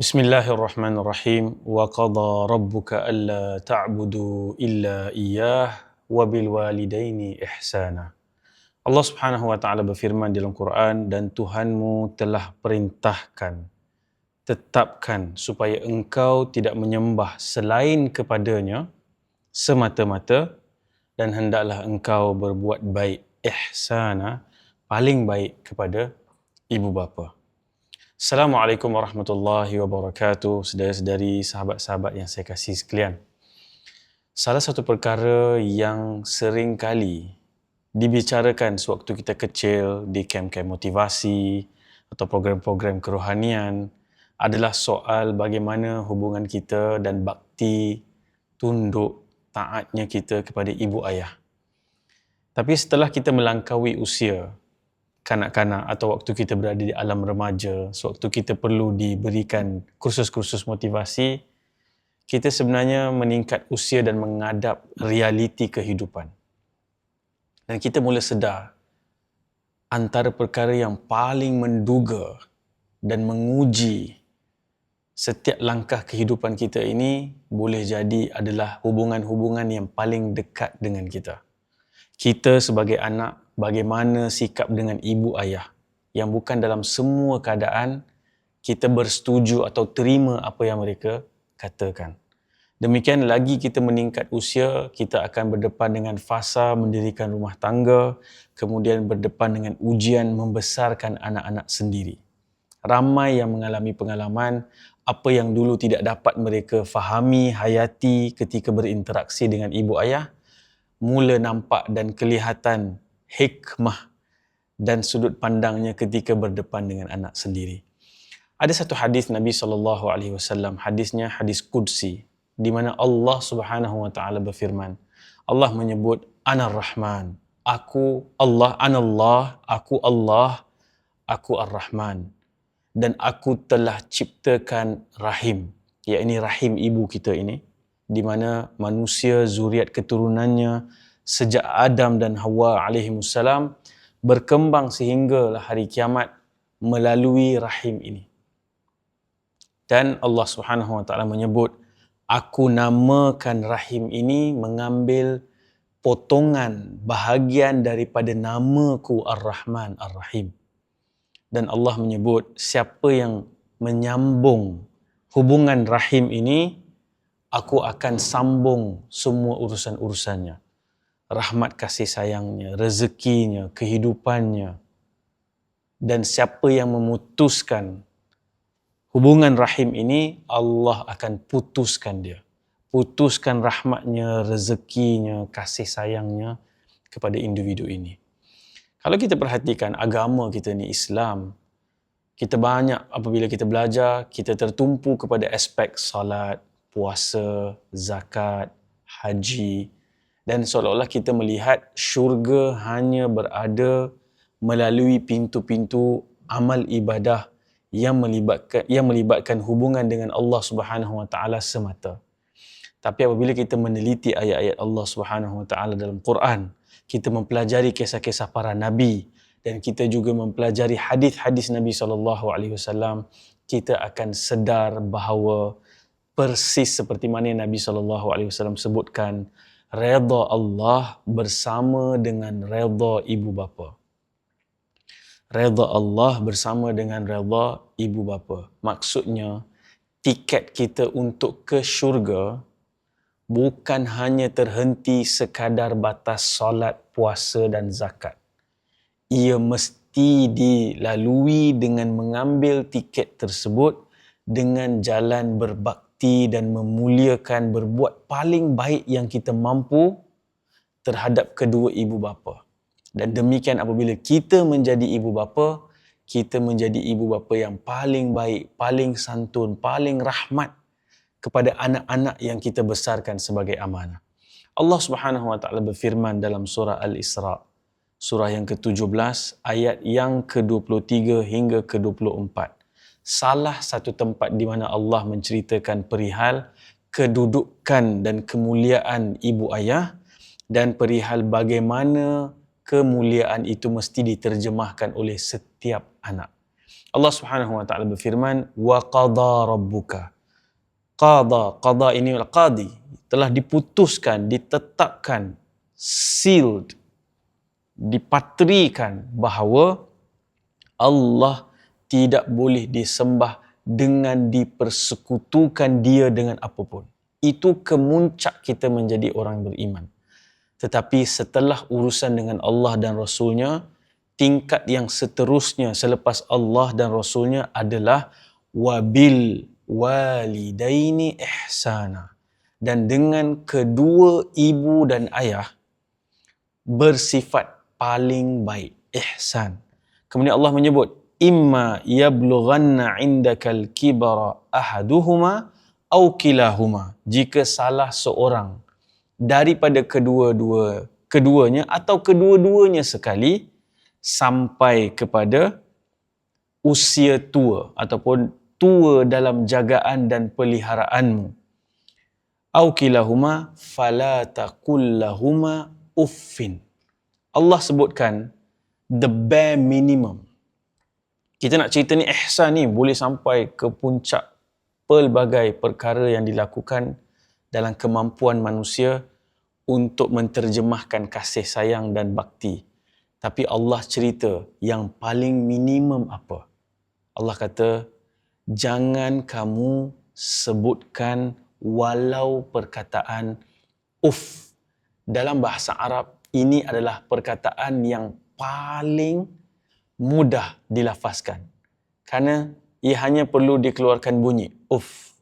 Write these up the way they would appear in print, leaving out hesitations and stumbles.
Bismillahirrahmanirrahim. Wa qada rabbuka alla ta'budu illa iyyah wa bil walidaini ihsana. Allah Subhanahu wa taala berfirman dalam Quran, dan Tuhanmu telah perintahkan, tetapkan supaya engkau tidak menyembah selain kepadanya semata-mata, dan hendaklah engkau berbuat baik, ihsana, paling baik kepada ibu bapa. Assalamualaikum warahmatullahi wabarakatuh, saudara-saudari, sahabat-sahabat yang saya kasih sekalian. Salah satu perkara yang sering kali dibicarakan sewaktu kita kecil di kem-kem motivasi atau program-program kerohanian adalah soal bagaimana hubungan kita dan bakti, tunduk, taatnya kita kepada ibu ayah. Tapi setelah kita melangkaui usia kanak-kanak atau waktu kita berada di alam remaja, sewaktu kita perlu diberikan kursus-kursus motivasi, kita sebenarnya meningkat usia dan menghadap realiti kehidupan. Dan kita mula sedar antara perkara yang paling menduga dan menguji setiap langkah kehidupan kita ini boleh jadi adalah hubungan-hubungan yang paling dekat dengan kita. Kita sebagai anak, bagaimana sikap dengan ibu ayah yang bukan dalam semua keadaan kita bersetuju atau terima apa yang mereka katakan. Demikian lagi kita meningkat usia, kita akan berdepan dengan fasa mendirikan rumah tangga, kemudian berdepan dengan ujian membesarkan anak-anak sendiri. Ramai yang mengalami pengalaman apa yang dulu tidak dapat mereka fahami, hayati ketika berinteraksi dengan ibu ayah, mula nampak dan kelihatan hikmah dan sudut pandangnya ketika berdepan dengan anak sendiri. Ada satu hadis Nabi SAW, hadisnya hadis Qudsi, di mana Allah Subhanahu wa taala berfirman. Allah menyebut Anar Rahman, aku Allah, Anallah, aku Allah, aku Ar-Rahman, dan aku telah ciptakan rahim, iaitu rahim ibu kita ini, di mana manusia, zuriat keturunannya sejak Adam dan Hawa alaihimussalam berkembang sehinggalah hari kiamat melalui rahim ini. Dan Allah Subhanahu wa taala menyebut, aku namakan rahim ini mengambil potongan bahagian daripada namaku Ar-Rahman Ar-Rahim. Dan Allah menyebut, siapa yang menyambung hubungan rahim ini, aku akan sambung semua urusan-urusannya. Rahmat kasih sayangnya, rezekinya, kehidupannya. Dan siapa yang memutuskan hubungan rahim ini, Allah akan putuskan dia. Putuskan rahmatnya, rezekinya, kasih sayangnya kepada individu ini. Kalau kita perhatikan agama kita ni Islam, kita banyak apabila kita belajar, kita tertumpu kepada aspek salat, puasa, zakat, haji, dan seolah-olah kita melihat syurga hanya berada melalui pintu-pintu amal ibadah yang melibatkan hubungan dengan Allah Subhanahu wa taala semata. Tapi apabila kita meneliti ayat-ayat Allah Subhanahu wa taala dalam Quran, kita mempelajari kisah-kisah para nabi, dan kita juga mempelajari hadis-hadis Nabi SAW, kita akan sedar bahawa persis seperti mana Nabi SAW sebutkan, redha Allah bersama dengan redha ibu bapa. Redha Allah bersama dengan redha ibu bapa. Maksudnya, tiket kita untuk ke syurga bukan hanya terhenti sekadar batas solat, puasa dan zakat. Ia mesti dilalui dengan mengambil tiket tersebut dengan jalan berbakti dan memuliakan, berbuat paling baik yang kita mampu terhadap kedua ibu bapa. Dan demikian apabila kita menjadi ibu bapa, kita menjadi ibu bapa yang paling baik, paling santun, paling rahmat kepada anak-anak yang kita besarkan sebagai amanah. Allah Subhanahu wa taala berfirman dalam surah Al-Isra, surah yang ke-17, ayat yang ke-23 hingga ke-24. Salah satu tempat di mana Allah menceritakan perihal kedudukan dan kemuliaan ibu ayah, dan perihal bagaimana kemuliaan itu mesti diterjemahkan oleh setiap anak. Allah Subhanahu wa taala berfirman, wa qada rabbuka. Qada ini adalah qadi, telah diputuskan, ditetapkan, sealed, dipatrikan bahawa Allah tidak boleh disembah dengan dipersekutukan dia dengan apapun. Itu kemuncak kita menjadi orang beriman. Tetapi setelah urusan dengan Allah dan Rasulnya, tingkat yang seterusnya selepas Allah dan Rasulnya adalah wabil walidaini ihsana. Dan dengan kedua ibu dan ayah bersifat paling baik, ihsan. Kemudian Allah menyebut, imma yablughanna indakal kibara ahaduhuma au kilahuma. Jika salah seorang daripada keduanya atau kedua-duanya sekali sampai kepada usia tua ataupun tua dalam jagaan dan peliharaanmu. Au kilahuma fala taqul lahuma uffin. Allah sebutkan the bare minimum. Kita nak cerita ni ihsan ni boleh sampai ke puncak pelbagai perkara yang dilakukan dalam kemampuan manusia untuk menterjemahkan kasih sayang dan bakti. Tapi Allah cerita yang paling minimum apa? Allah kata, jangan kamu sebutkan walau perkataan uff. Dalam bahasa Arab, ini adalah perkataan yang paling mudah dilafazkan. Kerana ia hanya perlu dikeluarkan bunyi, uff.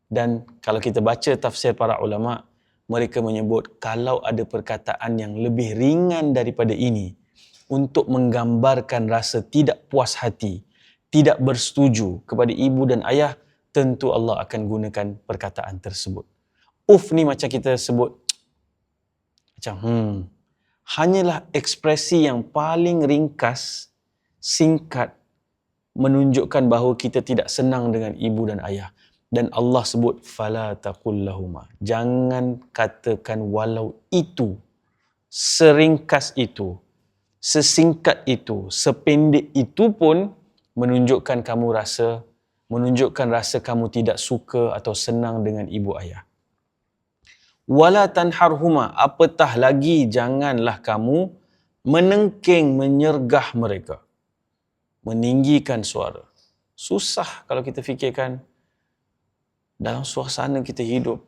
Dan kalau kita baca tafsir para ulama, mereka menyebut kalau ada perkataan yang lebih ringan daripada ini untuk menggambarkan rasa tidak puas hati, tidak bersetuju kepada ibu dan ayah, tentu Allah akan gunakan perkataan tersebut. Uff ni macam kita sebut, macam hanyalah ekspresi yang paling ringkas, singkat, menunjukkan bahawa kita tidak senang dengan ibu dan ayah. Dan Allah sebut, fala taqul lahuma. Jangan katakan walau itu, seringkas itu, sesingkat itu, sependek itu pun menunjukkan rasa kamu tidak suka atau senang dengan ibu ayah. Wala tanharhuma, apatah lagi janganlah kamu menengking, menyergah mereka, meninggikan suara. Susah kalau kita fikirkan dalam suasana kita hidup,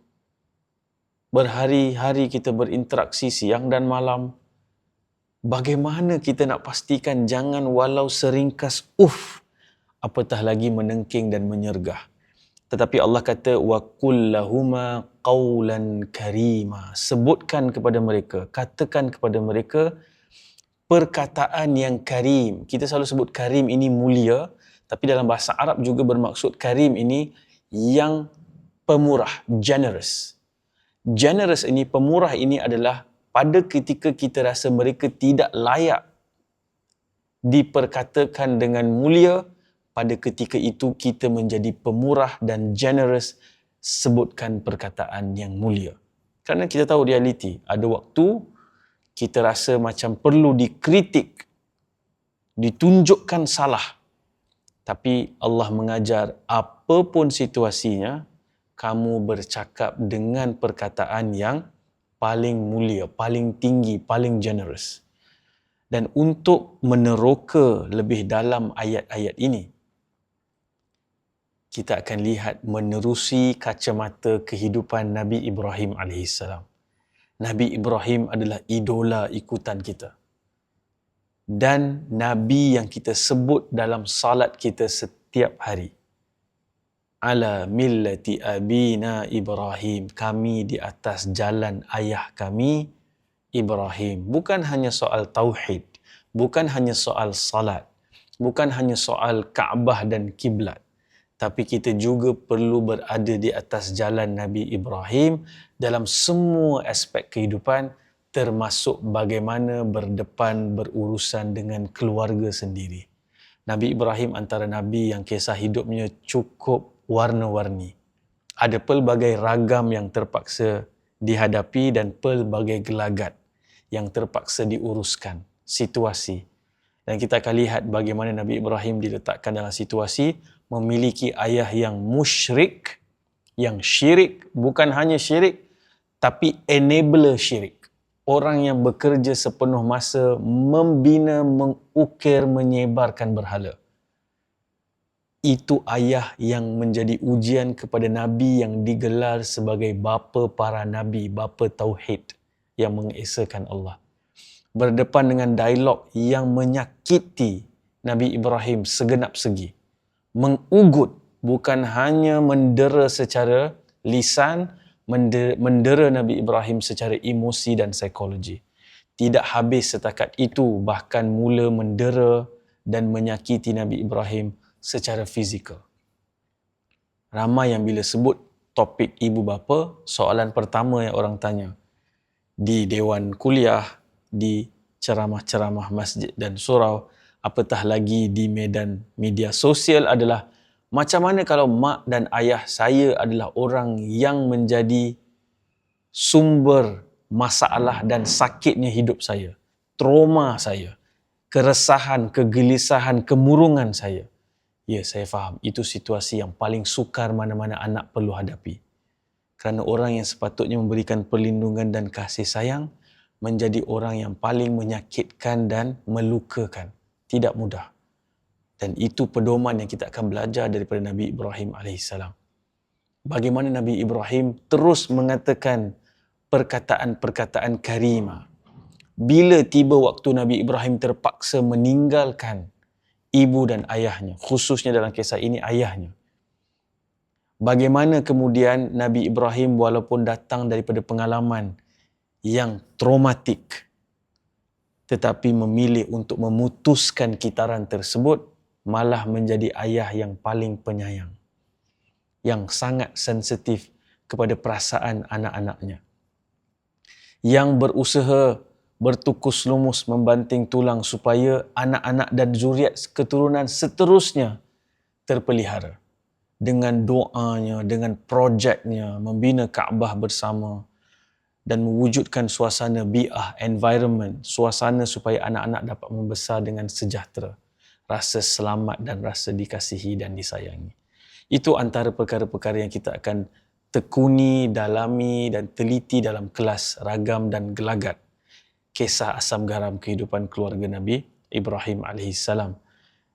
berhari-hari kita berinteraksi siang dan malam, bagaimana kita nak pastikan jangan walau seringkas uff, apatah lagi menengking dan menyergah. Tetapi Allah kata, wa qul lahuma qawlan karima. Sebutkan kepada mereka, katakan kepada mereka perkataan yang karim. Kita selalu sebut karim ini mulia, tapi dalam bahasa Arab juga bermaksud karim ini yang pemurah, generous. Generous ini, pemurah ini adalah pada ketika kita rasa mereka tidak layak diperkatakan dengan mulia, pada ketika itu kita menjadi pemurah dan generous, sebutkan perkataan yang mulia. Kerana kita tahu realiti, ada waktu kita rasa macam perlu dikritik, ditunjukkan salah. Tapi Allah mengajar, apapun situasinya, kamu bercakap dengan perkataan yang paling mulia, paling tinggi, paling generous. Dan untuk meneroka lebih dalam ayat-ayat ini, kita akan lihat menerusi kacamata kehidupan Nabi Ibrahim AS. Nabi Ibrahim adalah idola ikutan kita. Dan Nabi yang kita sebut dalam salat kita setiap hari. Ala millati abina Ibrahim. Kami di atas jalan ayah kami Ibrahim. Bukan hanya soal tauhid, bukan hanya soal salat, bukan hanya soal Kaabah dan kiblat, tapi kita juga perlu berada di atas jalan Nabi Ibrahim dalam semua aspek kehidupan, termasuk bagaimana berdepan berurusan dengan keluarga sendiri. Nabi Ibrahim antara Nabi yang kisah hidupnya cukup warna-warni. Ada pelbagai ragam yang terpaksa dihadapi dan pelbagai gelagat yang terpaksa diuruskan, situasi. Dan kita akan lihat bagaimana Nabi Ibrahim diletakkan dalam situasi memiliki ayah yang musyrik, yang syirik, bukan hanya syirik, tapi enabler syirik. Orang yang bekerja sepenuh masa membina, mengukir, menyebarkan berhala. Itu ayah yang menjadi ujian kepada Nabi yang digelar sebagai bapa para Nabi, bapa Tauhid yang mengesahkan Allah. Berdepan dengan dialog yang menyakiti Nabi Ibrahim segenap segi. Mengugut, bukan hanya mendera secara lisan, mendera Nabi Ibrahim secara emosi dan psikologi. Tidak habis setakat itu, bahkan mula mendera dan menyakiti Nabi Ibrahim secara fizikal. Ramai yang bila sebut topik ibu bapa, soalan pertama yang orang tanya di dewan kuliah, di ceramah-ceramah masjid dan surau, apatah lagi di medan media sosial adalah macam mana kalau mak dan ayah saya adalah orang yang menjadi sumber masalah dan sakitnya hidup saya, trauma saya, keresahan, kegelisahan, kemurungan saya. Ya, saya faham. Itu situasi yang paling sukar mana-mana anak perlu hadapi. Kerana orang yang sepatutnya memberikan perlindungan dan kasih sayang menjadi orang yang paling menyakitkan dan melukakan. Tidak mudah. Dan itu pedoman yang kita akan belajar daripada Nabi Ibrahim AS. Bagaimana Nabi Ibrahim terus mengatakan perkataan-perkataan karimah. Bila tiba waktu Nabi Ibrahim terpaksa meninggalkan ibu dan ayahnya, khususnya dalam kisah ini ayahnya. Bagaimana kemudian Nabi Ibrahim walaupun datang daripada pengalaman yang traumatik, tetapi memilih untuk memutuskan kitaran tersebut, malah menjadi ayah yang paling penyayang, yang sangat sensitif kepada perasaan anak-anaknya, yang berusaha bertukus lumus membanting tulang supaya anak-anak dan zuriat keturunan seterusnya terpelihara. Dengan doanya, dengan projeknya, membina Kaabah bersama dan mewujudkan suasana bi'ah, environment, suasana supaya anak-anak dapat membesar dengan sejahtera, rasa selamat dan rasa dikasihi dan disayangi. Itu antara perkara-perkara yang kita akan tekuni, dalami dan teliti dalam kelas ragam dan gelagat kisah asam garam kehidupan keluarga Nabi Ibrahim AS.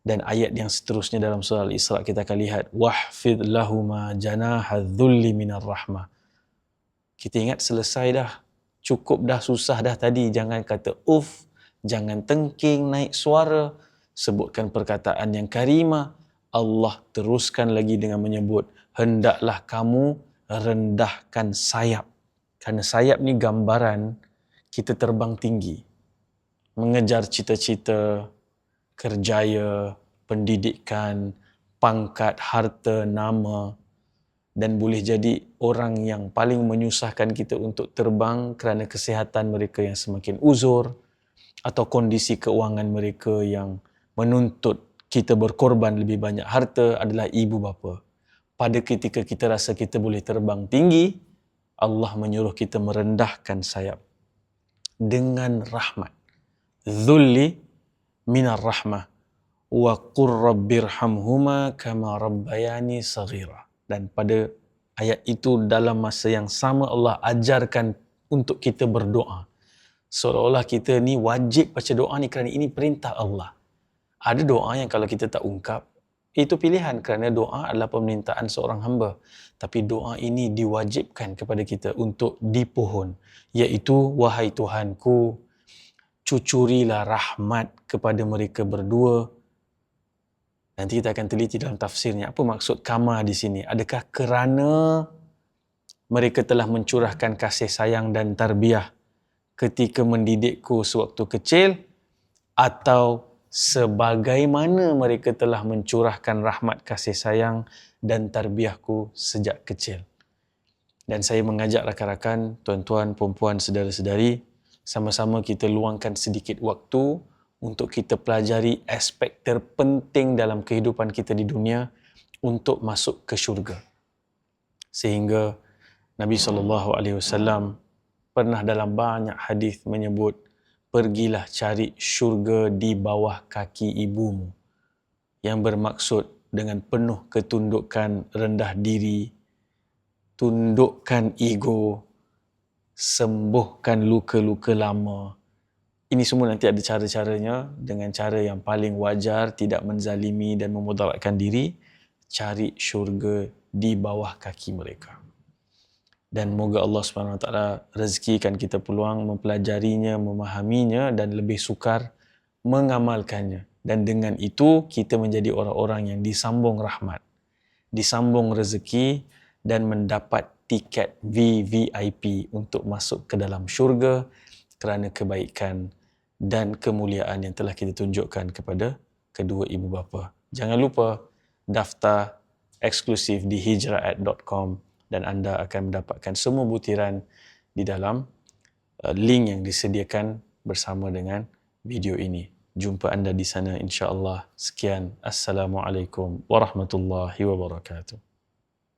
Dan ayat yang seterusnya dalam surah Al-Isra kita akan lihat wahfid lahuma janahadh-dhulli minar rahmah. Kita ingat selesai dah. Cukup dah, susah dah tadi. Jangan kata uff, jangan tengking, naik suara, sebutkan perkataan yang karimah. Allah teruskan lagi dengan menyebut hendaklah kamu rendahkan sayap. Kerana sayap ni gambaran kita terbang tinggi, mengejar cita-cita, kerjaya, pendidikan, pangkat, harta, nama, dan boleh jadi orang yang paling menyusahkan kita untuk terbang kerana kesihatan mereka yang semakin uzur atau kondisi keuangan mereka yang menuntut kita berkorban lebih banyak harta adalah ibu bapa. Pada ketika kita rasa kita boleh terbang tinggi, Allah menyuruh kita merendahkan sayap dengan rahmat. Dhulli minar rahmah wa qur rabbirhamhuma kama rabbayani saghira. Dan pada ayat itu dalam masa yang sama Allah ajarkan untuk kita berdoa. Seolah-olah kita ni wajib baca doa ni kerana ini perintah Allah. Ada doa yang kalau kita tak ungkap, itu pilihan kerana doa adalah permintaan seorang hamba. Tapi doa ini diwajibkan kepada kita untuk dipohon, iaitu wahai Tuhanku, cucurilah rahmat kepada mereka berdua. Nanti kita akan teliti dalam tafsirnya. Apa maksud kama di sini? Adakah kerana mereka telah mencurahkan kasih sayang dan tarbiyah ketika mendidikku sewaktu kecil, atau sebagaimana mereka telah mencurahkan rahmat kasih sayang dan tarbiyahku sejak kecil? Dan saya mengajak rakan-rakan, tuan-tuan, puan-puan, saudara-saudari, sama-sama kita luangkan sedikit waktu untuk kita pelajari aspek terpenting dalam kehidupan kita di dunia untuk masuk ke syurga. Sehingga Nabi SAW pernah dalam banyak hadis menyebut pergilah cari syurga di bawah kaki ibumu, yang bermaksud dengan penuh ketundukan, rendah diri, tundukkan ego, sembuhkan luka-luka lama. Ini semua nanti ada cara-caranya dengan cara yang paling wajar, tidak menzalimi dan memudaratkan diri. Cari syurga di bawah kaki mereka. Dan moga Allah SWT rezekikan kita peluang mempelajarinya, memahaminya dan lebih sukar mengamalkannya. Dan dengan itu kita menjadi orang-orang yang disambung rahmat, disambung rezeki dan mendapat tiket VVIP untuk masuk ke dalam syurga kerana kebaikan dan kemuliaan yang telah kita tunjukkan kepada kedua ibu bapa. Jangan lupa daftar eksklusif di hijraat.com dan anda akan mendapatkan semua butiran di dalam link yang disediakan bersama dengan video ini. Jumpa anda di sana insya-Allah. Sekian. Assalamualaikum warahmatullahi wabarakatuh.